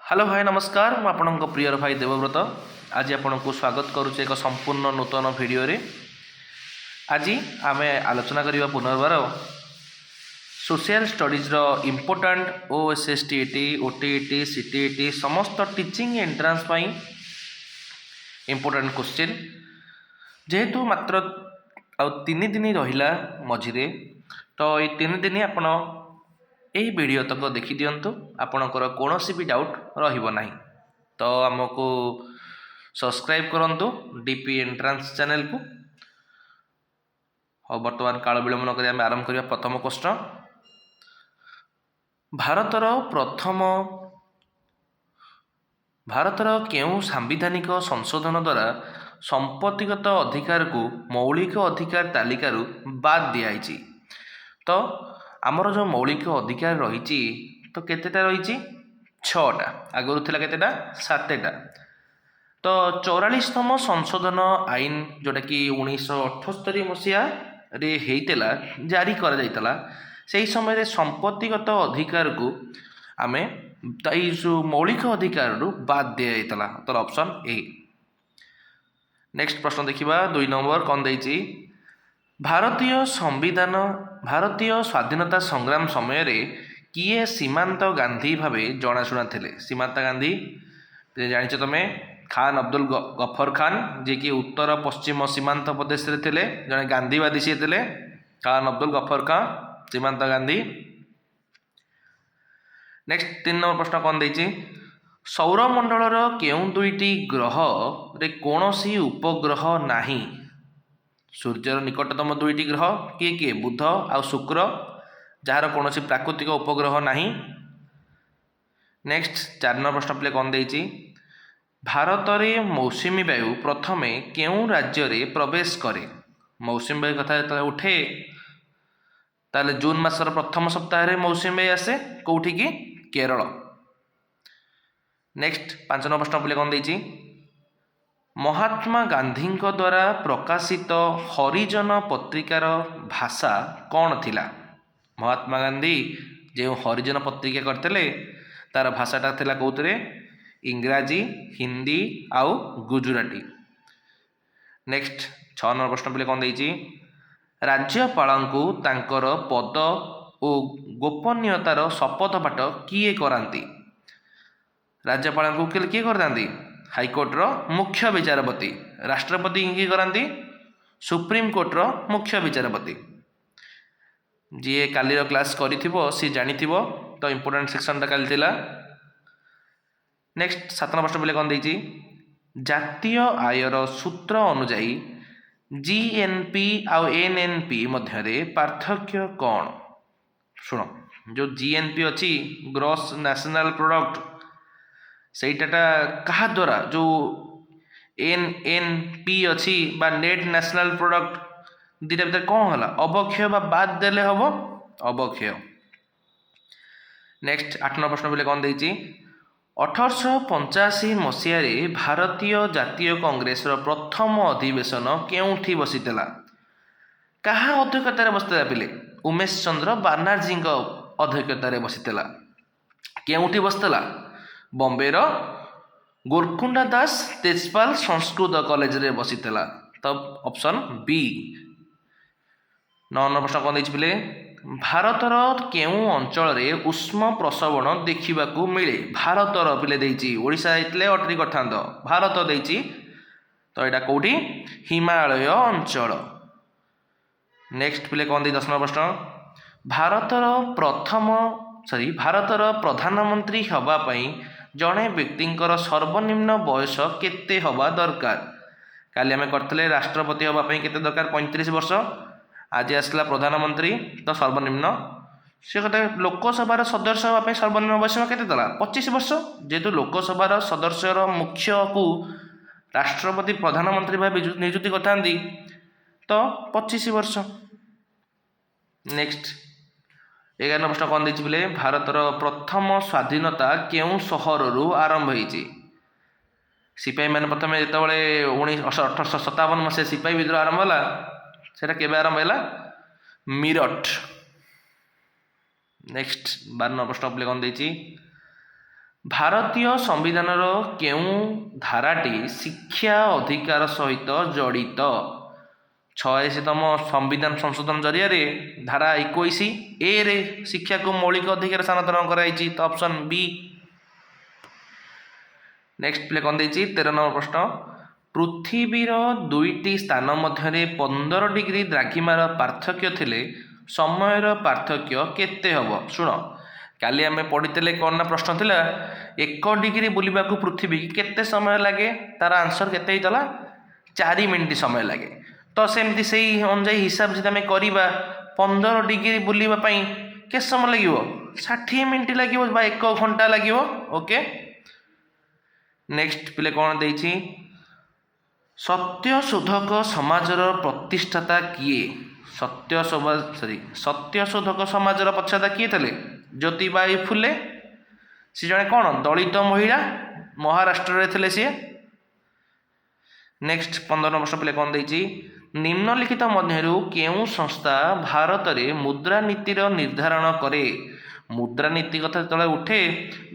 Hello भाई नमस्कार मु आपणक प्रियर भाई देवव्रत आज आपण को स्वागत करुचे एक संपूर्ण नूतन वीडियो रे। आज आम आलोचना करवा पुनर्बार सोशल स्टडीज रो इम्पोर्टाट ओएसएसटीईटी ओटीईटी सीटीईटी समस्त टीचिंग एंट्रांस पाई इम्पोर्टाट क्वेश्चन जेहेतु मात्र तीन दिन रहिला मझिरे तो ये तीन दिन आपण यही वीडियो तक देखी दिंतु आपणकर कौन भी डाउट रहिबो नाही। तो आमको सब्सक्राइब करंतु डीपी एंट्रांस चैनल को। और वर्तमान काल विलंब नकरी आम आरंभ करिया प्रथम क्वेश्चन। भारतर केउं सांविधानिक संशोधन द्वारा संपत्तिगत अधिकार को मौलिक अधिकार तालिकारु बाद दियाइछि। तो आमर जो मौलिक अधिकार रही तो केतेटा रही छटा आगुरी थिला केतेटा सातटा। तो 44तम संशोधन आईन जोटा कि 1978 मसीहा रे हेइतेला जारी कर जाइतला सेही समय संपत्तिगत अधिकार को आमे ताई जो मौलिक अधिकार रु बाद दिया जाइतला। तो ऑप्शन ए। नेक्स्ट प्रश्न देखिबा 2 नंबर कोन दैछि भारतीय स्वाधीनता संग्राम समय रे किए सीमांत गांधी भावे जनाशुना थिले। सीमांत गांधी जानिछ तमे खान अब्दुल गफर खान जे कि उत्तर पश्चिम सीमांत प्रदेश रे थिले जने गांधीवादी से थिले खान अब्दुल गफर खान सीमांत गांधी। नेक्स्ट 3 नंबर प्रश्न कोन दैछि सौरमंडलर केउं दुईटी ग्रह रे कोनोसी उपग्रह नाही। सूर्यर निकटतम दुईटी ग्रह किए किए बुध आ शुक्र जार कौन प्राकृतिक उपग्रह नहीं। नेक्स्ट 4 नंबर प्रश्न पे कौन देछि भारत में मौसुमी वायु प्रथमे केउं राज्य रे प्रवेश करे। मौसुमी वायु कथा जो उठे ताले जून मासर प्रथम सप्ताह रे मौसुमी वायु आसे कौठी की केरल। नेक्स्ट 5 नंबर प्रश्न पे कौन देछि महात्मा गांधी द्वारा प्रकाशित हरिजन पत्रिकार भाषा कौन थिला। महात्मा गांधी जो हरिजन पत्रिका करते तार भाषाटा थिला कौतरे इंग्राजी हिंदी आउ गुजराती। नेक्स्ट 6 नंबर प्रश्न पे कौन देछि राज्यपालंकु तांकर पद और गोपनीयतार शपथ पाठ किए करांती। राज्यपालंकु किए करदांती हाईकोर्ट रो मुख्य विचारपति राष्ट्रपति की करांती सुप्रीम कोर्ट रो मुख्य विचारपति। जी काली क्लास करिथिबो सी जानिथिबो तो इंपोर्टेंट सेक्शन टा काली थिला। नेक्स्ट 7 नंबर प्रश्न पे कौन देछि जातीय आयर सूत्र अनुसार जीएनपी आउ एनएनपी मध्य रे पार्थक्य कौन। सुनो जो जीएनपी अछि ग्रॉस नेशनल प्रोडक्ट सेटा कहा द्वारा जो एनएनपी अच्छी बा नेट नेशनल प्रोडक्ट दुटा भीतर कौन है अवक्षय बा बाद देले हम अवक्षय। नेक्स्ट 8 नंबर प्रश्न पे कौन देछि 1885 मसीह भारतीय जातीय कांग्रेस रो प्रथम अधिवेशन केउठी बसितला। कहा अध्यक्षतार बसितला पिले उमेश चंद्र बानर्जी अध्यक्षतार बसितला। केउठी बसितला बॉम्बे रो गोलकुंडा दास तेजपाल संस्कृत कॉलेज रे बसितला। तब ऑप्शन बी। 9 नंबर प्रश्न कौन देछि पिले भारतर केउं अंचल रे उष्म प्रसवण देखिबाकू मिले। भारतर पिले देछि ओडिशा हेतले अटरी करथांत भारत देछि तो एटा कोठी हिमालय अंचल। नेक्स्ट पिले कौन दे 10 नंबर प्रश्न भारतर प्रधानमंत्री हवा पई जड़े व्यक्तिंकर सर्वनिम्न बयस केते हवा दरकार। काली आम करते राष्ट्रपति हवाई केते दरकार 35 वर्ष आज आसला प्रधानमंत्री तो सर्वनिम्न से कहते लोकसभार सदस्य हवाई सर्वनिम्न बयस केते दला 25 वर्ष। जेहेतु लोकसभार सदस्यर मुख्य को राष्ट्रपति प्रधानमंत्री भाव नियुक्ति करथांती तो 25 वर्ष। नेक्स्ट 11 प्रश्न कौन देछि बोले भारतर प्रथम स्वाधीनता केउं सहररु आरंभ होइछि। सिपाही मैंने प्रथम जितेबाला 1857 मसीहा सिपाही विद्रोह आरंभ होला सेटा केबे आरंभ होला मीरठ। नेक्स्ट 12 प्रश्न पे कौन देछि ଭାରତୀୟ ସମ୍ବିଧାନର କେଉଁ ଧାରାଟି ଶିକ୍ଷା ଅଧିକାର ସହିତ ଜଡ଼ିତ? 86ତମ ସମ୍ବିଧାନ ସଂଶୋଧନ ଜରିଆରେ ଧାରା 21 ରେ ଶିକ୍ଷାକୁ ମୌଳିକ ଅଧିକାର ସ୍ଥାନାନ୍ତରଣ କରାଯାଇଛି। ତ ଅପସନ୍ ବି। ନେକ୍ସଟ ପ୍ଲେ କ'ଣ ଦେଇଛି 13 ନମ୍ବର ପ୍ରଶ୍ନ, ପୃଥିବୀର ଦୁଇଟି ସ୍ଥାନ ମଧ୍ୟରେ 15 ଡିଗ୍ରୀ ଦ୍ରାଘିମାର ପାର୍ଥକ୍ୟ ଥିଲେ ସମୟର ପାର୍ଥକ୍ୟ କେତେ ହେବ? ଶୁଣ, କାଲି ଆମେ ପଢ଼ିଥିଲେ କ'ଣ ନା ପ୍ରଶ୍ନ ଥିଲା 1 ଡିଗ୍ରୀ ବୁଲିବାକୁ ପୃଥିବୀ କେତେ ସମୟ ଲାଗେ? ତାର ଆନ୍ସର କେତେ ହେଇଥିଲା? 4 ମିନିଟ୍ ସମୟ ଲାଗେ। ତ ସେମିତି ସେଇ ଅନୁଯାୟୀ ହିସାବ ଯଦି ଆମେ କରିବା 15 ଡିଗ୍ରୀ ବୁଲିବା ପାଇଁ କେତେ ସମୟ ଲାଗିବ? 60 ମିନିଟ୍ ଲାଗିବ ବା 1 ଘଣ୍ଟା ଲାଗିବ। ଓକେ, ନେକ୍ସଟ ପିଲେ କ'ଣ ଦେଇଛି, ସତ୍ୟଶୋଧକ ସମାଜର ପ୍ରତିଷ୍ଠାତା କିଏ? ସତ୍ୟଶୋଧକ ସମାଜର ପ୍ରତିଷ୍ଠାତା କିଏ ଥିଲେ? ଜ୍ୟୋତିବାଇ ଫୁଲେ। ସେ ଜଣେ କ'ଣ ଦଳିତ ମହିଳା, ମହାରାଷ୍ଟ୍ରରେ ଥିଲେ ସିଏ। ନେକ୍ସଟ 15 ନମ୍ବର ପ୍ରଶ୍ନ ପିଲେ କ'ଣ ଦେଇଛି, ନିମ୍ନଲିଖିତ ମଧ୍ୟରୁ କେଉଁ ସଂସ୍ଥା ଭାରତରେ ମୁଦ୍ରାନୀତିର ନିର୍ଦ୍ଧାରଣ କରେ? ମୁଦ୍ରାନୀତି କଥା ଯେତେବେଳେ ଉଠେ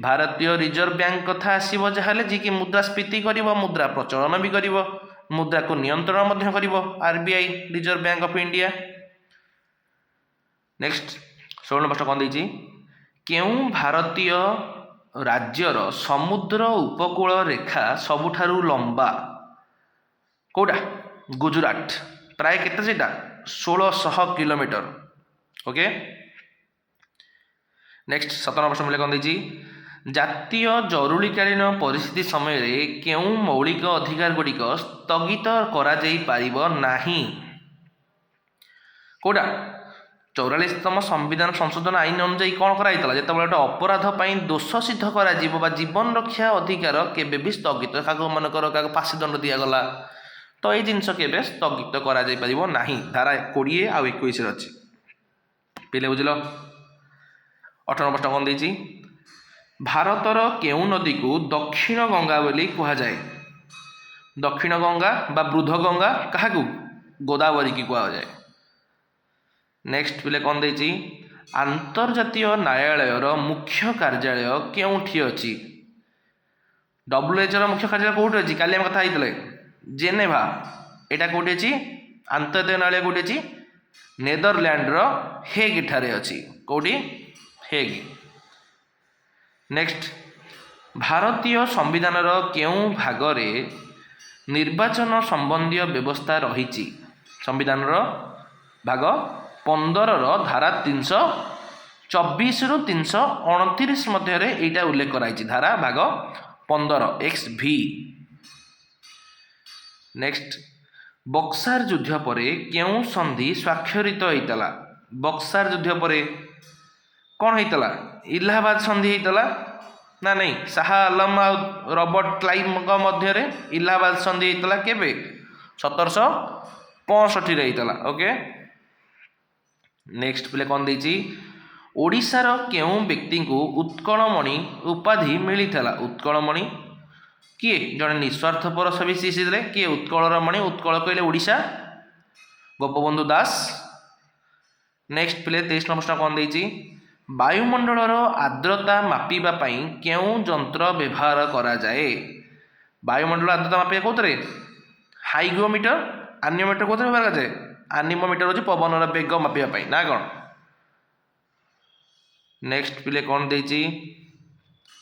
ଭାରତୀୟ ରିଜର୍ଭ ବ୍ୟାଙ୍କ କଥା ଆସିବ, ଯାହାହେଲେ ଯିଏକି ମୁଦ୍ରାସ୍ଫୀତି କରିବ, ମୁଦ୍ରା ପ୍ରଚଳନ ବି କରିବ, ମୁଦ୍ରାକୁ ନିୟନ୍ତ୍ରଣ ମଧ୍ୟ କରିବ RBI, reserve bank of India. Next 16 ପ୍ରଶ୍ନ କ'ଣ ଦେଇଛି, କେଉଁ ଭାରତୀୟ ରାଜ୍ୟର ସମୁଦ୍ର ଉପକୂଳ ରେଖା ସବୁଠାରୁ ଲମ୍ବା? କୋଉଟା? ଗୁଜୁରାଟ। ପ୍ରାୟ କେତେ ସେଇଟା? 1600 କିଲୋମିଟର। ଓକେ, ନେକ୍ସଟ 17 ପ୍ରଶ୍ନ ମିଳେ କ'ଣ ଦେଇଛି, ଜାତୀୟ ଜରୁରୀକାଳୀନ ପରିସ୍ଥିତି ସମୟରେ କେଉଁ ମୌଳିକ ଅଧିକାର ଗୁଡ଼ିକ ସ୍ଥଗିତ କରାଯାଇପାରିବ ନାହିଁ? କୋଉଟା? 44ତମ ସମ୍ବିଧାନ ସଂଶୋଧନ ଆଇନ ଅନୁଯାୟୀ କ'ଣ କରାଯାଇଥିଲା? ଯେତେବେଳେ ଗୋଟେ ଅପରାଧ ପାଇଁ ଦୋଷ ସିଦ୍ଧ କରାଯିବ ବା ଜୀବନ ରକ୍ଷା ଅଧିକାର କେବେ ବି ସ୍ଥଗିତ, କାହାକୁ ମନେକର କାହାକୁ ଫାଶୀ ଦଣ୍ଡ ଦିଆଗଲା, ତ ଏଇ ଜିନିଷ କେବେ ସ୍ଥଗିତ କରାଯାଇପାରିବ ନାହିଁ। ଧାରା 20 ଆଉ 21 ଅଛି। ପିଲେ ବୁଝିଲ। 18 ପ୍ରଶ୍ନ କ'ଣ ଦେଇଛି, ଭାରତର କେଉଁ ନଦୀକୁ ଦକ୍ଷିଣ ଗଙ୍ଗା ବୋଲି କୁହାଯାଏ? ଦକ୍ଷିଣ ଗଙ୍ଗା ବା ବୃଦ୍ଧ ଗଙ୍ଗା କାହାକୁ? ଗୋଦାବରୀ କି କୁହାଯାଏ। ନେକ୍ସଟ ପିଲେ କ'ଣ ଦେଇଛି, ଆନ୍ତର୍ଜାତୀୟ ନ୍ୟାୟାଳୟର ମୁଖ୍ୟ କାର୍ଯ୍ୟାଳୟ କେଉଁଠି ଅଛି? WHOର ମୁଖ୍ୟ କାର୍ଯ୍ୟାଳୟ କେଉଁଠି ଅଛି? କାଲି ଆମେ କଥା ହେଇଥିଲେ ଜେନେଭା। ଏଇଟା କେଉଁଠି ଅଛି? ଆନ୍ତର୍ଜାତୀୟ ନ୍ୟାୟାଳୟ କେଉଁଠି ଅଛି? ନେଦରଲ୍ୟାଣ୍ଡର ହେଗ୍ ଠାରେ ଅଛି। କେଉଁଠି? ହେଗ୍। ନେକ୍ସଟ, ଭାରତୀୟ ସମ୍ବିଧାନର କେଉଁ ଭାଗରେ ନିର୍ବାଚନ ସମ୍ବନ୍ଧୀୟ ବ୍ୟବସ୍ଥା ରହିଛି? ସମ୍ବିଧାନର ଭାଗ 15ର ଧାରା 324ରୁ 329 ମଧ୍ୟରେ ଏଇଟା ଉଲ୍ଲେଖ କରାଯାଇଛି। ଧାରା ଭାଗ 15 XV। ନେକ୍ସଟ, ବକ୍ସାର ଯୁଦ୍ଧ ପରେ କେଉଁ ସନ୍ଧି ସ୍ୱାକ୍ଷରିତ ହେଇଥିଲା? ବକ୍ସାର ଯୁଦ୍ଧ ପରେ କ'ଣ ହେଇଥିଲା? ଇଲାହାବାଦ ସନ୍ଧି ହେଇଥିଲା ନା ନାହିଁ? ଶାହା ଆଲମ ଆଉ ରବର୍ଟ କ୍ଲାଇଭଙ୍କ ମଧ୍ୟରେ ଇଲାହାବାଦ ସନ୍ଧି ହେଇଥିଲା। କେବେ? 1765ରେ ହେଇଥିଲା। ଓକେ, ନେକ୍ସଟ ପିଲେ କ'ଣ ଦେଇଛି, ଓଡ଼ିଶାର କେଉଁ ବ୍ୟକ୍ତିଙ୍କୁ ଉତ୍କଳମଣି ଉପାଧି ମିଳିଥିଲା? ଉତ୍କଳମଣି କିଏ? ଜଣେ ନିଃସ୍ୱାର୍ଥପର ସବିଶେଷୀ ଥିଲେ। କିଏ? ଉତ୍କଳର ମଣି। ଉତ୍କଳ କହିଲେ ଓଡ଼ିଶା, ଗୋପବନ୍ଧୁ ଦାସ। ନେକ୍ସଟ ପିଲେ 23 ନମ୍ବର ପ୍ରଶ୍ନ କ'ଣ ଦେଇଛି, ବାୟୁମଣ୍ଡଳର ଆର୍ଦ୍ରତା ମାପିବା ପାଇଁ କେଉଁ ଯନ୍ତ୍ର ବ୍ୟବହାର କରାଯାଏ? ବାୟୁମଣ୍ଡଳ ଆର୍ଦ୍ରତା ମାପିବା କେଉଁଥିରେ? ହାଇଗ୍ରୋମିଟର। ଆନିମୋମିଟର କେଉଁଥିରେ ବ୍ୟବହାର କରାଯାଏ? ଆନିମୋମିଟର ହେଉଛି ପବନର ବେଗ ମାପିବା ପାଇଁ, ନା କ'ଣ? ନେକ୍ସଟ ପିଲେ କ'ଣ ଦେଇଛି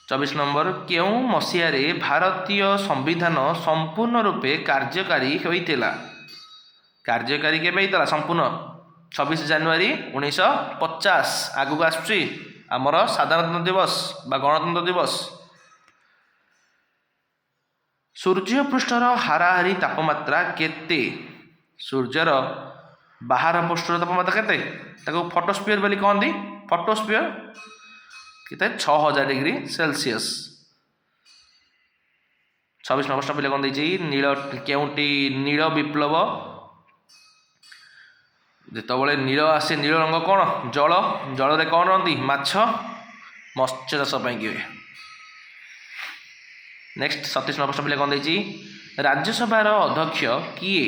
24 ନମ୍ବର, କେଉଁ ମସିହାରେ ଭାରତୀୟ ସମ୍ବିଧାନ ସମ୍ପୂର୍ଣ୍ଣ ରୂପେ କାର୍ଯ୍ୟକାରୀ ହୋଇଥିଲା? କାର୍ଯ୍ୟକାରୀ କେବେ ହେଇଥିଲା ସମ୍ପୂର୍ଣ୍ଣ? 26 ଜାନୁଆରୀ 1950। ଆଗକୁ ଆସୁଛି ଆମର ସାଧାରଣତନ୍ତ୍ର ଦିବସ ବା ଗଣତନ୍ତ୍ର ଦିବସ। ସୂର୍ଯ୍ୟ ପୃଷ୍ଠର ହାରାହାରି ତାପମାତ୍ରା କେତେ? ସୂର୍ଯ୍ୟର ବାହାର ପୃଷ୍ଠର ତାପମାତ୍ରା କେତେ? ତାକୁ ଫଟୋସ୍ଫିୟର ବୋଲି କହନ୍ତି। ଫଟୋସ୍ଫିୟର କେତେ? 6000 ଡିଗ୍ରୀ ସେଲସିୟସ୍। 26 ନମ୍ବର ପ୍ରଶ୍ନ ପିଲା କ'ଣ ଦେଇଛି, ନୀଳ କେଉଁଟି ନୀଳ ବିପ୍ଳବ? ଯେତେବେଳେ ନୀଳ ଆସେ, ନୀଳ ରଙ୍ଗ କ'ଣ? ଜଳ। ଜଳରେ କ'ଣ ରହନ୍ତି? ମାଛ। ମତ୍ସ୍ୟ ଚାଷ ପାଇଁ କିଏ? ନେକ୍ସଟ 27 ନମ୍ବର ପ୍ରଶ୍ନ ପିଲା କ'ଣ ଦେଇଛି, ରାଜ୍ୟସଭାର ଅଧ୍ୟକ୍ଷ କିଏ?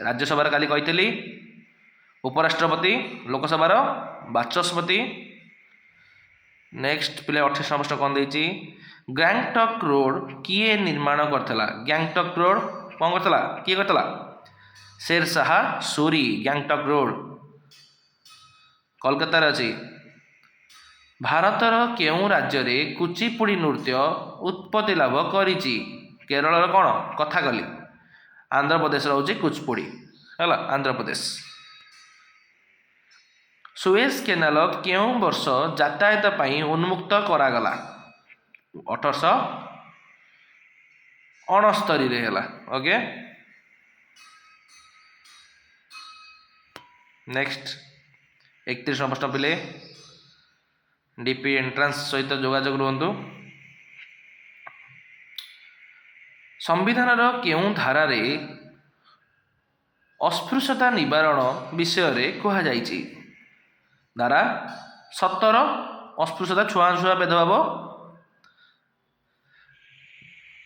ରାଜ୍ୟସଭାର କାଲି କହିଥିଲି ଉପରାଷ୍ଟ୍ରପତି, ଲୋକସଭାର ବାଚସ୍ପତି। नेक्स्ट पिले 28 प्रश्न कौन देछि गैंगटॉक रोड किए निर्माण करथला गैंगटॉक रोड कौन करथला किए करथला शेर शाह सूरी गैंगटॉक रोड कोलकाता रे अछि भारतर केउं राज्य रे कुचिपुड़ी नृत्य उत्पत्ति लाभ करिछि केरल रो कोन कथा कली आंध्र प्रदेश रहउछि कुचिपुड़ी हैला आंध्र प्रदेश सुएज केनाल केउं वर्ष यातायात पई उन्मुक्त करागला 1869 रे हैला ओके नेक्स्ट 31 प्रश्न पिले डीपी एंट्रांस सहित जोगाजोग रुहंतु संविधान केउं धारा रे अस्पृश्यता निवारण विषय रे कहा जाइछि धारा 17 अस्पृश्यता छुआछुआ भेदभाव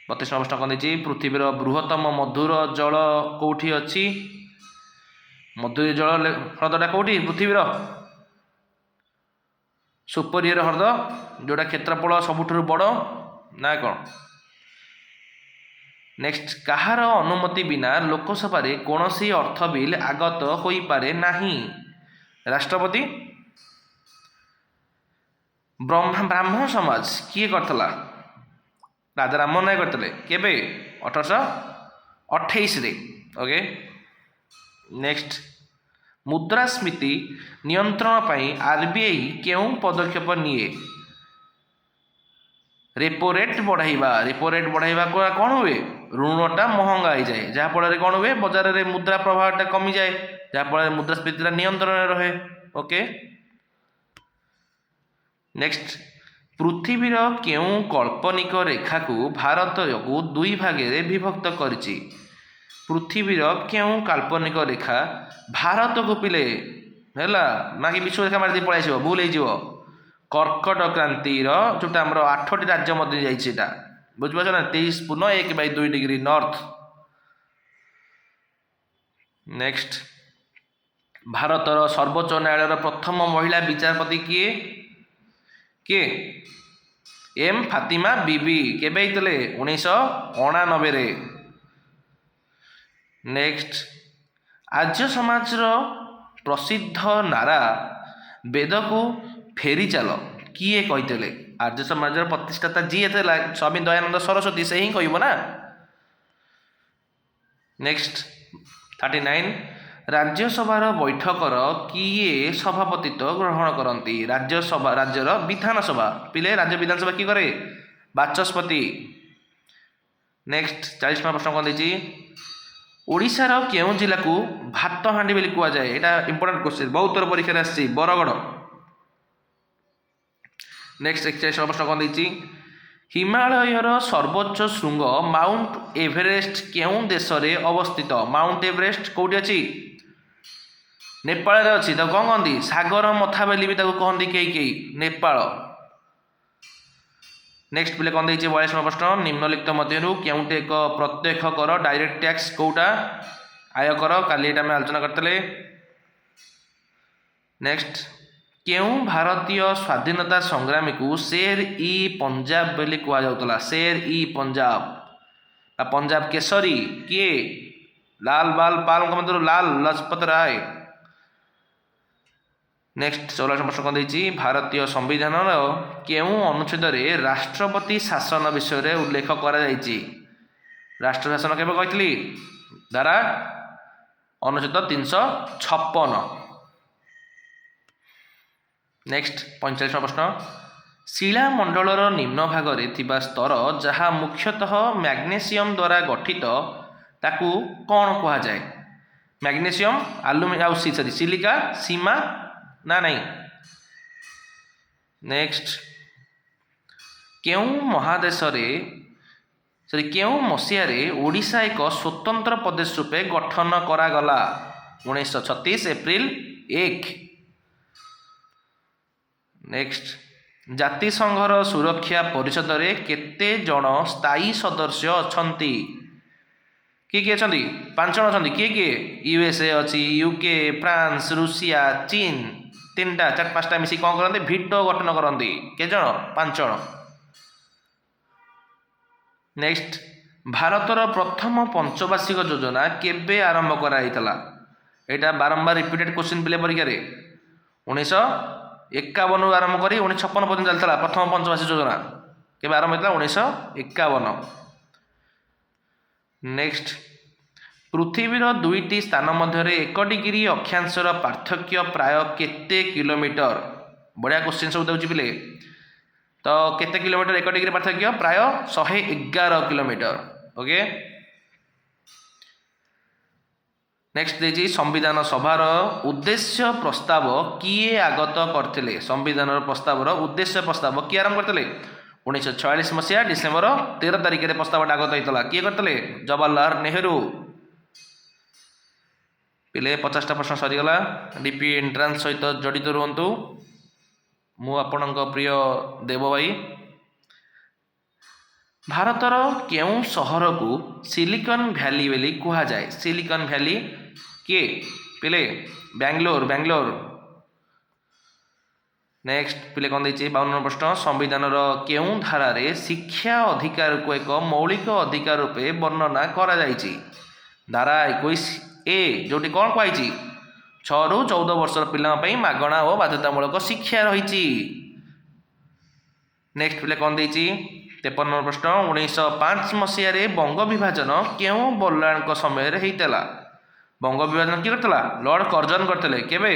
32 प्रश्न कौन देछि पृथ्वीर बृहत्तम मधुर जल कोठी अछि मधुर जल ह्रदटा कोठी पृथ्वीर सुपरियर ह्रद जोटा क्षेत्रफल सबुठु बड़ ना कौन नेक्स्ट कहार अनुमति बिना लोकसभा रे कोनोसी अर्थ बिल आगत होई पारे नाही राष्ट्रपति ब्राह्मण समाज किए करथला राजा राममोहन राय करथले केबे 1828 रे ओके नेक्स्ट मुद्रास्फीति नियंत्रण पाई आरबीआई केउं पदक्षेप निए रेपो रेट बढ़ाइबा कौन हुए ऋणटा महंगा हो जाए जहाँफल कौन हुए बजार में मुद्रा प्रभावटा कमी जाए जहाँफल मुद्रास्फीति नियंत्रण रहे ओके नेक्स्ट पृथ्वीर केउं काल्पनिक रेखा को भारत को दुई भागे विभक्त करिछि पृथ्वीर केउं काल्पनिक रेखा भारत को पिले हैला मागी विश्व रेखा मारि पळाइ आइबो भूल हो कर्कट क्रांतिर जोटा आमर 8टी राज्य मध्य जाइछिटा बुझिपाछ ना 23.1/2 डिग्री नॉर्थ नेक्स्ट भारतर सर्वोच्च न्यायालय प्रथम महिला विचारपति किए एम फातिमा बीबी केबे हितले 1999 रे नेक्स्ट आर्य समाज प्रसिद्ध नारा वेद को फेरी चल किए कही आर्य समाज प्रतिष्ठाता जी थे स्वामी दयानंद सरस्वती से ही कह ना नेक्स्ट 39 राज्यसभा बैठकर किए सभापतित्व ग्रहण करती राज्यर विधानसभा पिले राज्य विधानसभा किए करे बाचस्पति नेक्स्ट 40 प्रश्न कौन देछि ओडिशार केउं जिला को भात हांडी बोली कह जाए यहाँ इंपोर्टेंट क्वेश्चन बहुत थर परीक्षा आसी बरगढ़ नेक्स्ट 41 प्रश्न कौन देछि हिमालयर सर्वोच्च शृंग माउंट एवरेस्ट केउं देश रे अवस्थित माउंट एवरेस्ट कोठी अछि नेपाल रे अछि तो कौन कहती सागर मथा बोली भी कहती कई नेपाल नेक्स्ट पिले कौन देछि 42 प्रश्न निम्नलिखित मध्यरु केउंटे एक प्रत्यक्ष कर डायरेक्ट टैक्स कोटा आयकर काली एटा में आलोचना करतले नेक्स्ट केउं भारतीय स्वाधीनता संग्रामी को शेर ई पंजाब बोली कह जाउतला शेर ई पंजाब पंजाब केसरी किए लाल बाल पाल मतलब लाल लजपत राय नेक्स्ट 44 प्रश्न कौन देछि भारतीय संविधान केउं अनुच्छेद रे राष्ट्रपति शासन विषय रे उल्लेख करा जाइछि राष्ट्र शासन केबे कहितली धारा अनुच्छेद 356 नेक्स्ट 45 प्रश्न शिला मंडलर निम्न भाग रे थिबा स्तर जहाँ मुख्यतः मैग्नेशियम द्वारा गठित ताकू कौन कहा जाए मैग्नेशियम सॉरी सिलिका सीमा ना नहीं नेक्स्ट केउं महादेश रे सॉरी केउं मसीहा रे ओडिशा एक स्वतंत्र प्रदेश रूपे गठन करागला 1936 एप्रिल 1 नेक्स्ट जातिसंघर सुरक्षा परिषद रे केते जन स्थायी सदस्य अछंती किए अछंती 5 जन अछंती किए यूएसए अछि यूके फ्रांस रूसिया चीन तीनटा चार पाँचटा मिसी कौन करते भिटो गठन करती के जन 5 जन। नेक्स्ट भारतर प्रथम पंचवार्षिक योजना केबे आरंभ कराइतला एटा बारंबार रिपीटेड क्वेश्चन पिले परीक्षा रे 1951 आरंभ करी 1956 पर्यंत चलता प्रथम पंचवार्षिक योजना केबे आरंभ होता 1951। नेक्स्ट पृथ्वीर दुईटी स्थान मध्य 1 डिग्री अक्षांशर पार्थक्य प्राय केते किलोमीटर बढ़िया क्वेश्चन सब दूसरी पिले तो केते किलोमीटर 1 डिग्री पार्थक्य प्राय 111 किलोमीटर। ओके नेक्स्ट देखिए संविधान सभार उद्देश्य प्रस्ताव किए आगत करथिले संविधान प्रस्तावर उद्देश्य प्रस्ताव किए आरंभ करथिले 1946 मसीहा डिसेम्बर 13 तारिख में प्रस्ताव आगत होता किए करथिले जवाहरलाल नेहरू। पिले 50टा प्रश्न सरीगला डीपी एंट्रांस सहित जड़ित रुहतु मु आपणक प्रिय देव भाई। भारतर केउं सहर को सिलिकन वैली बोली कहा जाए सिलिकन वैली किए पिले बेंगलोर बेंगलोर। नेक्स्ट पिले कौन देखिए 52 प्रश्न संविधान केउं धारा रे शिक्षा अधिकार को एक मौलिक अधिकार रूपे वर्णना करा जायछि धारा 21 ए जोटी कौन कहुई 6 ରୁ 14 वर्षर पिलांपाई मागणा और बाध्यतामूलक शिक्षा रही। नेक्स्ट पिले कौन देखिए 53 प्रश्न 1905 मसीह बंग विभाजन केउं बल्लाण समय होता बंग विभाजन किए करता लॉर्ड कर्जन करते केबे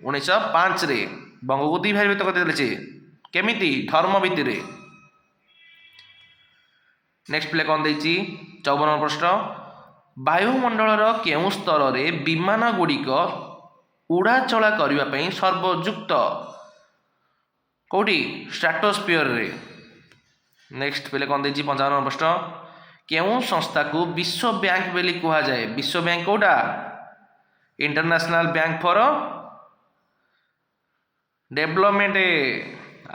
1905 रे बंग को दी भाई भीत करते केमिति धर्म भित्ति। नेक्स्ट पिले कौन देखिए 54 प्रश्न वायुमंडलर केउं स्तर रे विमान गुड़िक उड़ा चला करने सर्वोजुक्त कौटी स्ट्राटोस्फियर रे। नेक्स्ट पिले कौन देखिए 55 प्रश्न केउं संस्था को विश्व बैंक बोली कहा जाए विश्व बैंक कौटा इंटरनेशनल बैंक फॉर डेवलपमेंट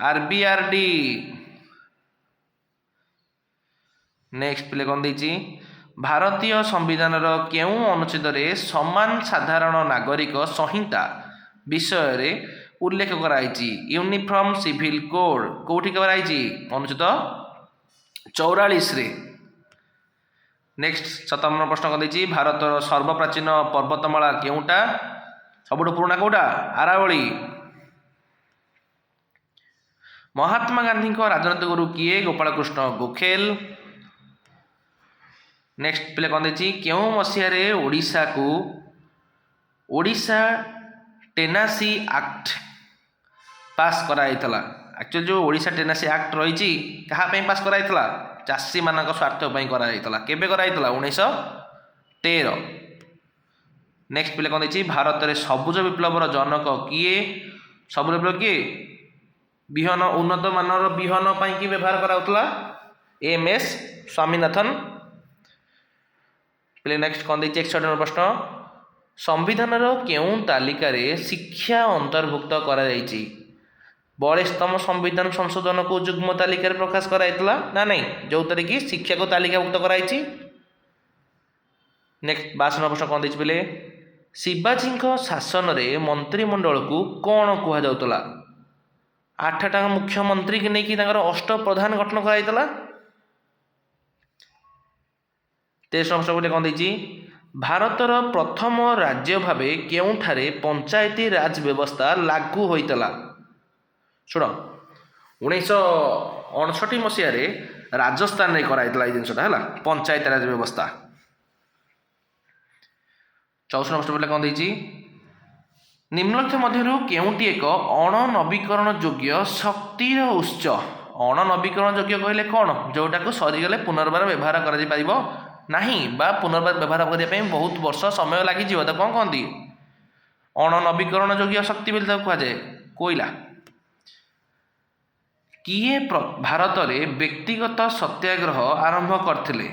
आरबीआरडी। नेक्स्ट पिले कौन देखिए भारतीय संविधान केउं अनुच्छेद रे समान साधारण नागरिक संहिता विषय रे उल्लेख कराई यूनिफॉर्म सिविल कोड कौटी कराई अनुच्छेद 44 रे। नेक्स्ट 57 प्रश्न कौन देखिए भारतर सर्वप्राचीन पर्वतमाला केउंटा सबुठ पुराना कौटा आरावली। महात्मा गांधी राजनीतिक गुरु किए गोपाल कृष्ण गोखेल। नेक्स्ट पिले कौन देखिए केउं मसीह रे ओडिशा को ओडिशा टेनासी एक्ट पास कराइतला एक्चुअली जो ओडिशा टेनासी एक्ट रही कहा पास कराइतला चाषी मानक स्वार्थ कराइतला केबे कराइतला 1913। नेक्स्ट पिले कौन देखिए भारत में सबुज विप्लवर जनक किए सबुज विप्लव किए विहन उन्नत मानर विहन कि व्यवहार कराउतला एमएस स्वामीनाथन। पिले नेक्स्ट कौन देखिए 61 प्रश्न संविधान केउं तालिका रे शिक्षा अंतर्भुक्त करा जायछि 42तम संविधान संशोधन को युग्म तालिका प्रकाश कराइतला ना नहीं जो तरी कि शिक्षा को तालिकाभुक्त कराइछि। नेक्स्ट 52 प्रश्न कौन देखिए पिले शिवाजी शासन रे मंत्रिमंडल को कौन कहा जाउतला 8टा मुख्यमंत्री की नहीं कि अष्ट प्रधान गठन कराइतला। 23 प्रश्न कौन देखिए भारतर प्रथम राज्य भावे केउंठारे पंचायती राज व्यवस्था लागू होइतला शुण 1959 मसीह राजस्थान में कराइतला जिनसा है पंचायती राज व्यवस्था। 64 प्रश्न कौन देखिए निम्नलिखित मध्यरु केउंटी एक अणनवीकरण योग्य शक्तिर उत्स अणनवीकरण योग्य कहले कौन जोटा को सरीगले पुनर्बार व्यवहार कर नहीं बा पुनर्बार व्यवहार करने बहुत वर्ष समय लगी तो कौन कहती अणनवीकरण योग्य शक्ति बोली कह जाए कोयला। किए भारत में व्यक्तिगत सत्याग्रह आरंभ करथिले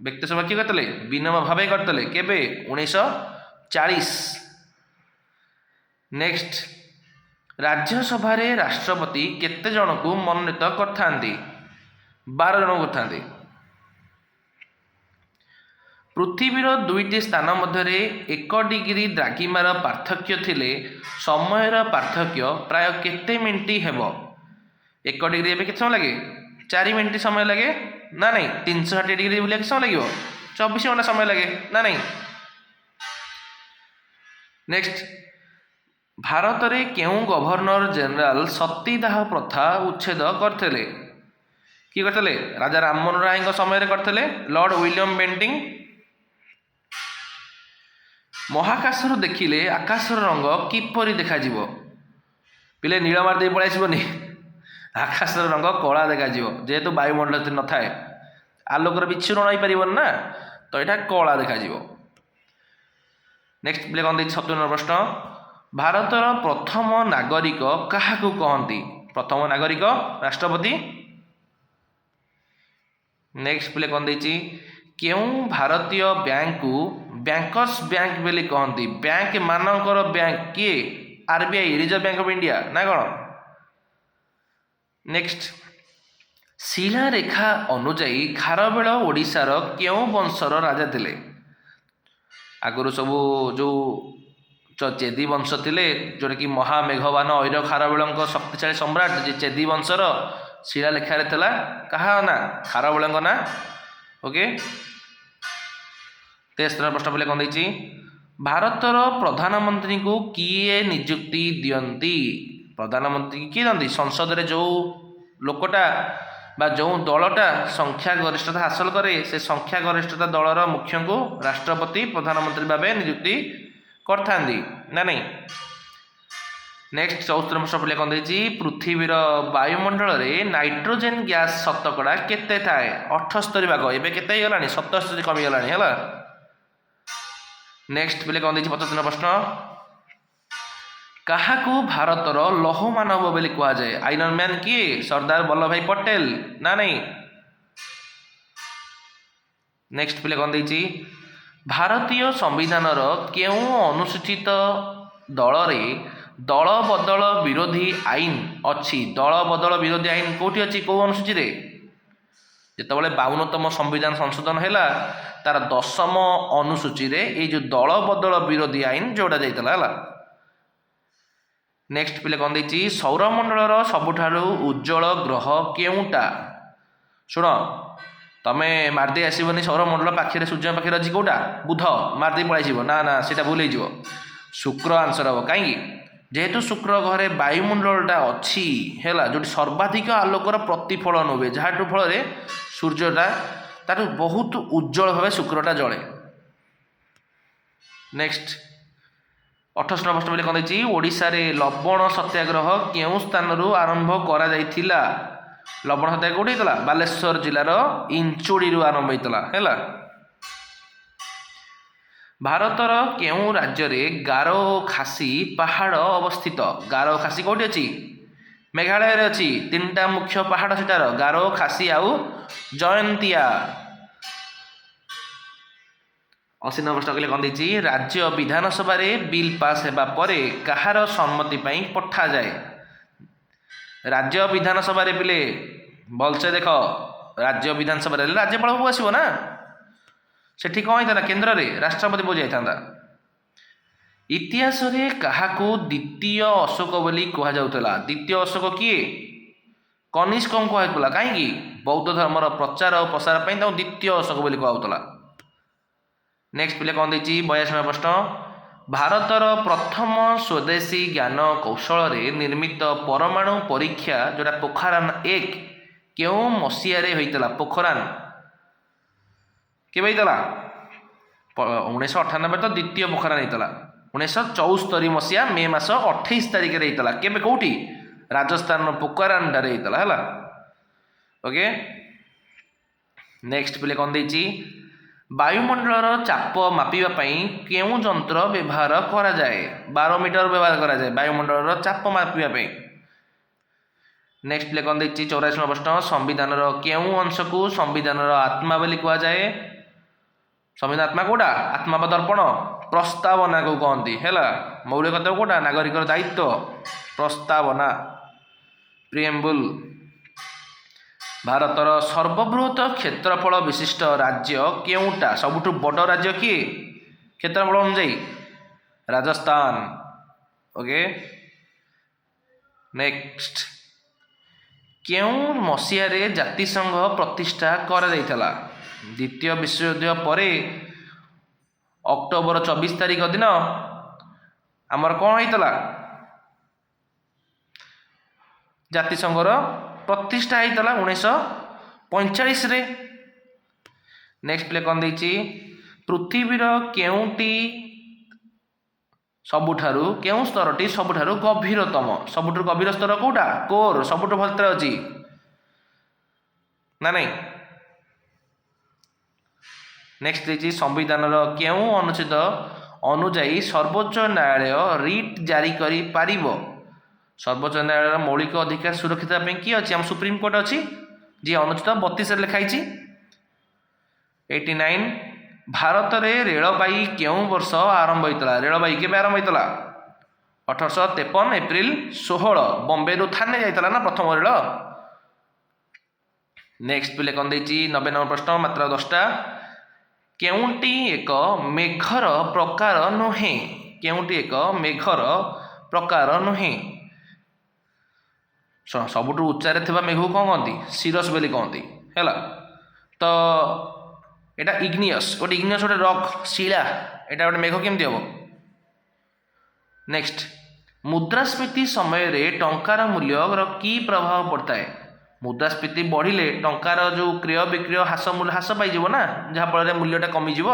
व्यक्ति सभा किए करते विनोबा भावे करते केबे 1940। नेक्स्ट राज्यसभा रे राष्ट्रपति केते जन को मनोनीत करथांती 12 जन करथांती। पृथ्वीर दुईटी स्थान मध्य 1 डिग्री द्राघिमार पार्थक्य थिले समयर पार्थक्य प्राय केते मिनिट हेब 1 डिग्री एवं केते समय लगे 4 मिनिट समय लगे ना नहीं 360 डिग्री बुलिया समय लगे 24 घंटा समय लगे ना नहीं। नेक्स्ट भारत रे केउं गवर्नर जनरल सतीदाह प्रथा उच्छेद करथिले कि करथिले राजा राममोहन राय समय करथिले लॉर्ड विलियम बेंटिंग। महाकाशर देखिले आकाशर रंग किपरि देखा जिवो पिले नील मारदे पळाइबनी आकाशर रंग कला देखा जिवो जेहेतु वायुमंडल न थाए आलोकर विच्छुरण हो पारिबन ना तो यहाँ कला देखा जिवो। नेक्स्ट पिले कौन देछि 70 नंबर प्रश्न भारतर प्रथम नागरिक काहाकू कहंती प्रथम नागरिक राष्ट्रपति। नेक्स्ट पिले कौन देछि केउं भारतीय बैंक को बैंकर्स बैंक बोली कहती बैंक मानकर बैंक किए RBI reserve bank of India ना कौन। नेक्स्ट शिलारेखा अनुजाई खारवेल ओडिशार केउं वंशर राजा थिले आगुरी सब जो चेदी वंश थिले जोटा कि महामेघवान ऐर खारवेल शक्तिशाली सम्राट जे चेदी वंशर शिलालेखार थिला कहा ना खारवेल ना। ओके 23 प्रश्न पहले कौन देछि भारतर प्रधानमंत्री को किए नियुक्ति दियंती प्रधानमंत्री किए दियंती संसद रे जो लोकटा बा जो दलटा संख्या गरिष्ठता हासिल करे से संख्या गरिष्ठता दलर मुख्य को राष्ट्रपति प्रधानमंत्री भावे नियुक्ति करथांदी ना नहीं। नेक्स्ट 34 प्रश्न पहले कौन देछि पृथ्वीर वायुमंडल रे नाइट्रोजन गैस शतकड़ा केते थाए 78 भाग एबे केते गलानी 77 कमी गलानी हला। नेक्स्ट पहले कौन देछि 75 प्रश्न काहाकू भारतर लौह मानव बोली कहा जाए आयरन मैन किए सरदार वल्लभ भाई पटेल ना नहीं। नेक्स्ट पहले कौन देछि भारतीय संविधान केउं अनुसूचित दल रे दल बदल विरोधी आईन अच्छी दल बदल विरोधी आईन कौटी अच्छी कौ अनुसूची रे जितेबाला 52तम संविधान संशोधन है तार 10म अनुसूची रे ये जो दल बदल विरोधी आईन जोड़ा जाता। नेक्स्ट पिले कौन देछि सौरमंडलर सबुठारु उज्जवल ग्रह केउंटा शुण तमे मारदे आसबनी सौरमंडल पाखे सूर्य पाखे अच्छी कौटा बुध मारदे पलैस ना ना सीटा भूल हो शुक्र आंसर हम कहीं जेहेतु शुक्र ग्रह वायुमंडलटा अच्छी है जो सर्वाधिक आलोकर प्रतिफलन हुए जहाँ फल सूर्यटा तार बहुत उज्जवल भाव शुक्रटा जले। नेक्स्ट 28 प्रश्न बोले कौन देछि ओडिशा रे लवण सत्याग्रह केउं स्थान आरंभ करा जाइथिला लवण सत्याग्रह कोठी होइतला बालेश्वर जिलार इंचोड़ी आरंभ होइतला हैला। भारतर केउं राज्य रे गारो खासी पहाड़ अवस्थित गारो खासी कोठी अछि मेघालय रे अछि 3टा मुख्य पहाड़ सेटार गारो खासी आउ जयंतिया। 80 प्रश्न कहले कौन देछि राज्य विधानसभा रे बिल पास हेबा परे कहार सम्मति पई पठा जाए राज्य विधानसभा रे पिले भलसे देख राज्य विधानसभा रे राज्यपाल को आसीबो ना सेठी कौन होता केन्द्र रे राष्ट्रपति बोझ जाता। इतिहास रे काहाकू द्वितीय अशोक बोली कहा जाउतला द्वितीय अशोक किए कनिष्क कहला कहीं बौद्ध धर्मर प्रचार और प्रसार पर द्वितीय अशोक बोली कहला। नेक्स्ट पिले कौन देछि 82 प्रश्न भारतर प्रथम स्वदेशी ज्ञान कौशल रे निर्मित परमाणु परीक्षा जोटा पोखरान 1 केउं मसीहा रे होइतला पोखरान केबे होइतला 1998 तो द्वितीय पोखरान होइतला 1974 मसीहा मे मास 28 तारिख रे होइतला केबे कोठी राजस्थान पोखरान रे होइतला हैला। ओके नेक्स्ट पिले कौन देछि वायुमंडलर चाप मापिबा पई केउं यंत्र व्यवहार करा जाए बारोमीटर व्यवहार करा जाए वायुमंडलर चाप मापिबा पई। नेक्स्ट पिले कौन देछि 84 प्रश्न संविधान केउं अंश को संविधान आत्मा बोली कहा जाए संविधान आत्मा कोटा आत्मा बा दर्पण प्रस्तावना को कहती है मौलिक कर्तव्य कोटा नागरिक दायित्व प्रस्तावना प्रिएम्बुल। ଭାରତର ସର୍ବବୃହତ କ୍ଷେତ୍ରଫଳ ବିଶିଷ୍ଟ ରାଜ୍ୟ କେଉଁଟା? ସବୁଠୁ ବଡ଼ ରାଜ୍ୟ କିଏ କ୍ଷେତ୍ରଫଳ ଅନୁଯାୟୀ? ରାଜସ୍ଥାନ। ଓକେ, ନେକ୍ସଟ, କେଉଁ ମସିହାରେ ଜାତିସଂଘ ପ୍ରତିଷ୍ଠା କରାଯାଇଥିଲା? ଦ୍ୱିତୀୟ ବିଶ୍ୱଯୁଦ୍ଧ ପରେ ଅକ୍ଟୋବର 24 ତାରିଖ ଦିନ ଆମର କ'ଣ ହେଇଥିଲା? ଜାତିସଂଘର ପ୍ରତିଷ୍ଠା ହେଇଥିଲା 1945ରେ। ନେକ୍ସଟ ପ୍ଲେ କ'ଣ ଦେଇଛି? ପୃଥିବୀର କେଉଁ ସ୍ତରଟି ସବୁଠାରୁ ଗଭୀରତମ? ସବୁଠାରୁ ଗଭୀର ସ୍ତର କୋଉଟା? କୋର ସବୁଠୁ ଭିତରେ ଅଛି ନା ନାଇଁ? ନେକ୍ସଟ ଦେଇଛି ସମ୍ବିଧାନର କେଉଁ ଅନୁଚ୍ଛେଦ ଅନୁଯାୟୀ ସର୍ବୋଚ୍ଚ ନ୍ୟାୟାଳୟ ରିଟ୍ ଜାରି କରିପାରିବ? ସର୍ବୋଚ୍ଚ ନ୍ୟାୟାଳୟର ମୌଳିକ ଅଧିକାର ସୁରକ୍ଷିତ ପାଇଁ କିଏ ଅଛି? ଆମ ସୁପ୍ରିମକୋର୍ଟ ଅଛି, ଯିଏ ଅନୁଚ୍ଛେଦ 32ରେ ଲେଖା ହେଇଛି। 89, ଭାରତରେ ରେଳବାଇ କେଉଁ ବର୍ଷ ଆରମ୍ଭ ହୋଇଥିଲା? ରେଳବାଇ କେବେ ଆରମ୍ଭ ହୋଇଥିଲା? 1853 ଏପ୍ରିଲ 16। ବମ୍ବେରୁ ଥାନେ ଯାଇଥିଲା ନା ପ୍ରଥମ ରେଳ। ନେକ୍ସଟ ପିଲେ କ'ଣ ଦେଇଛି? 90 ନମ୍ବର ପ୍ରଶ୍ନ, ମାତ୍ର 10ଟା। କେଉଁଟି ଏକ ମେଘର ପ୍ରକାର ନୁହେଁ? କେଉଁଟି ଏକ ମେଘର ପ୍ରକାର ନୁହେଁ? ସବୁଠୁ ଉଚ୍ଚାରେ ଥିବା ମେଘକୁ କ'ଣ କହନ୍ତି? ସିରସ୍ ବୋଲି କହନ୍ତି ହେଲା। ତ ଏଇଟା ଇଗ୍ନିୟସ୍, ଗୋଟେ ରକ୍ ଶିଳା, ଏଇଟା ଗୋଟେ ମେଘ କେମିତି ହେବ? ନେକ୍ସଟ, ମୁଦ୍ରାସ୍ଫୀତି ସମୟରେ ଟଙ୍କାର ମୂଲ୍ୟର କି ପ୍ରଭାବ ପଡ଼ିଥାଏ? ମୁଦ୍ରାସ୍ଫୀତି ବଢ଼ିଲେ ଟଙ୍କାର ଯେଉଁ କ୍ରୟ ବିକ୍ରୟ ହ୍ରାସ ପାଇଯିବ ନା, ଯାହାଫଳରେ ମୂଲ୍ୟଟା କମିଯିବ।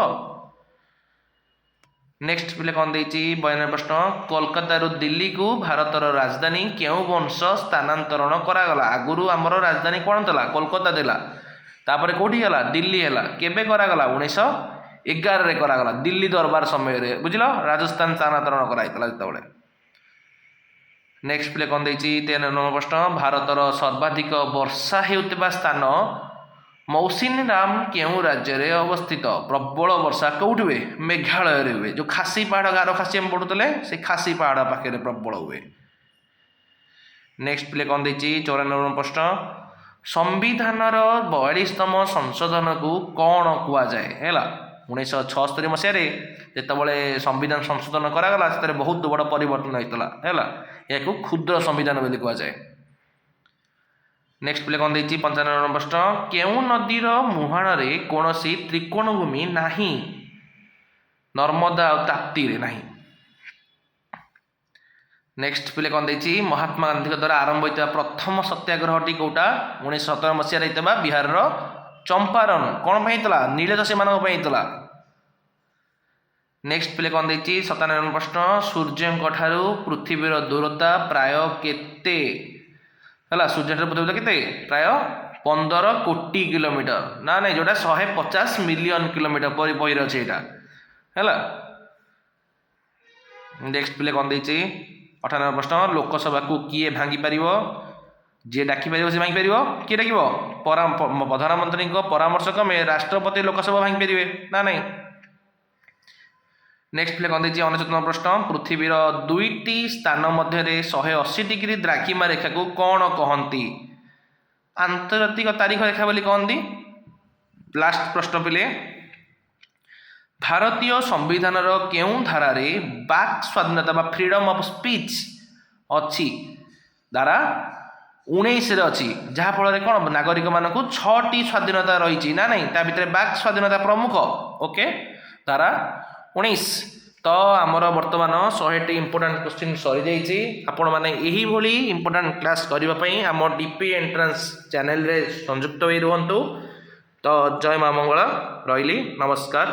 ନେକ୍ସଟ ପିଲେ କ'ଣ ଦେଇଛି? 92 ପ୍ରଶ୍ନ, କୋଲକାତାରୁ ଦିଲ୍ଲୀକୁ ଭାରତର ରାଜଧାନୀ କେଉଁ ବଂଶ ସ୍ଥାନାନ୍ତରଣ କରାଗଲା? ଆଗରୁ ଆମର ରାଜଧାନୀ କ'ଣ ଥିଲା? କୋଲକାତା ଥିଲା, ତାପରେ କେଉଁଠି ହେଲା? ଦିଲ୍ଲୀ ହେଲା। କେବେ କରାଗଲା? 1911ରେ କରାଗଲା, ଦିଲ୍ଲୀ ଦରବାର ସମୟରେ, ବୁଝିଲ, ରାଜସ୍ଥାନ ସ୍ଥାନାନ୍ତରଣ କରାଯାଇଥିଲା ଯେତେବେଳେ। ନେକ୍ସଟ ପିଲେ କ'ଣ ଦେଇଛି? 93 ନମ୍ବର ପ୍ରଶ୍ନ, ଭାରତର ସର୍ବାଧିକ ବର୍ଷା ହେଉଥିବା ସ୍ଥାନ ମୌସିନରାମ କେଉଁ ରାଜ୍ୟରେ ଅବସ୍ଥିତ? ପ୍ରବଳ ବର୍ଷା କେଉଁଠି ହୁଏ? ମେଘାଳୟରେ ହୁଏ। ଯେଉଁ ଖାସି ପାହାଡ଼, ଗାରୋ ଖାସି ଆମେ ପଢ଼ୁଥିଲେ, ସେ ଖାସି ପାହାଡ଼ ପାଖରେ ପ୍ରବଳ ହୁଏ। ନେକ୍ସଟ ପିଲେ କ'ଣ ଦେଇଛି? 94 ନମ୍ବର ପ୍ରଶ୍ନ, ସମ୍ବିଧାନର 42ତମ ସଂଶୋଧନକୁ କ'ଣ କୁହାଯାଏ? ହେଲା, 1976 ମସିହାରେ ଯେତେବେଳେ ସମ୍ବିଧାନ ସଂଶୋଧନ କରାଗଲା, ସେଥିରେ ବହୁତ ବଡ଼ ପରିବର୍ତ୍ତନ ହୋଇଥିଲା ହେଲା, ଏହାକୁ କ୍ଷୁଦ୍ର ସମ୍ବିଧାନ ବୋଲି କୁହାଯାଏ। ନେକ୍ସଟ ପିଲେ କ'ଣ ଦେଇଛି? 95 ନମ୍ବର ପ୍ରଶ୍ନ, କେଉଁ ନଦୀର ମୁହାଣରେ କୌଣସି ତ୍ରିକୋଣଭୂମି ନାହିଁ? ନର୍ମଦା ଆଉ ତାପ୍ତିରେ ନାହିଁ। ନେକ୍ସଟ ପିଲେ କ'ଣ ଦେଇଛି? ମହାତ୍ମା ଗାନ୍ଧୀଙ୍କ ଦ୍ୱାରା ଆରମ୍ଭ ହୋଇଥିବା ପ୍ରଥମ ସତ୍ୟାଗ୍ରହଟି କେଉଁଟା? 1917 ମସିହାରେ ହେଇଥିବା ବିହାରର ଚମ୍ପାରଣ। କ'ଣ ପାଇଁ ହେଇଥିଲା? ନୀଳଚାଷୀମାନଙ୍କ ପାଇଁ ହେଇଥିଲା। ନେକ୍ସଟ ପିଲେ କ'ଣ ଦେଇଛି? 97 ନମ୍ବର ପ୍ରଶ୍ନ, ସୂର୍ଯ୍ୟଙ୍କ ଠାରୁ ପୃଥିବୀର ଦୂରତା ପ୍ରାୟ କେତେ? ହେଲା, ସୂର୍ଯ୍ୟଠାରୁ ପୃଥିବୀ କେତେ? ପ୍ରାୟ 15 କୋଟି କିଲୋମିଟର। ନା ନାଇଁ, ଯେଉଁଟା 150 ମିଲିୟନ କିଲୋମିଟର ବହିରେ ଅଛି ଏଇଟା ହେଲା। ନେକ୍ସଟ ପିଲେ କ'ଣ ଦେଇଛି? 98 ପ୍ରଶ୍ନ, ଲୋକସଭାକୁ କିଏ ଭାଙ୍ଗି ପାରିବ? ଯିଏ ଡାକିପାରିବ ସେ ଭାଙ୍ଗିପାରିବ। କିଏ ଡାକିବ? ପ୍ରଧାନମନ୍ତ୍ରୀଙ୍କ ପରାମର୍ଶ କ୍ରମେ ରାଷ୍ଟ୍ରପତି ଲୋକସଭା ଭାଙ୍ଗି ପାରିବେ ନା ନାହିଁ। ନେକ୍ସଟ ପିଲେ କ'ଣ ଦେଇଛି? 99 ନମ୍ବର ପ୍ରଶ୍ନ, ପୃଥିବୀର 2ଟି ସ୍ଥାନ ମଧ୍ୟରେ 180 ଡିଗ୍ରୀ ଦ୍ରାଘିମା ରେଖାକୁ କ'ଣ କହନ୍ତି? ଆନ୍ତର୍ଜାତିକ ତାରିଖ ରେଖା ବୋଲି କହନ୍ତି। ଲାଷ୍ଟ ପ୍ରଶ୍ନ ପିଲେ, ଭାରତୀୟ ସମ୍ବିଧାନର କେଉଁ ଧାରାରେ ବାକ୍ ସ୍ୱାଧୀନତା ବା ଫ୍ରିଡମ୍ ଅଫ୍ ସ୍ପିଚ୍ ଅଛି? ଧାରା 19ରେ ଅଛି, ଯାହାଫଳରେ କ'ଣ ନାଗରିକମାନଙ୍କୁ 6ଟି ସ୍ୱାଧୀନତା ରହିଛି ନା ନାହିଁ, ତା ଭିତରେ ବାକ୍ ସ୍ୱାଧୀନତା ପ୍ରମୁଖ। ଓକେ, ଧାରା 19। ତ ଆମର ବର୍ତ୍ତମାନ 100ଟି ଇମ୍ପୋର୍ଟାଣ୍ଟ କ୍ୱେଶ୍ଚିନ୍ ସରିଯାଇଛି। ଆପଣମାନେ ଏହିଭଳି ଇମ୍ପୋର୍ଟାଣ୍ଟ କ୍ଲାସ୍ କରିବା ପାଇଁ ଆମ ଡିପି ଏଣ୍ଟ୍ରାନ୍ସ ଚ୍ୟାନେଲରେ ସଂଯୁକ୍ତ ହୋଇ ରୁହନ୍ତୁ। ତ ଜୟ ମା ମଙ୍ଗଳା, ରହିଲି, ନମସ୍କାର।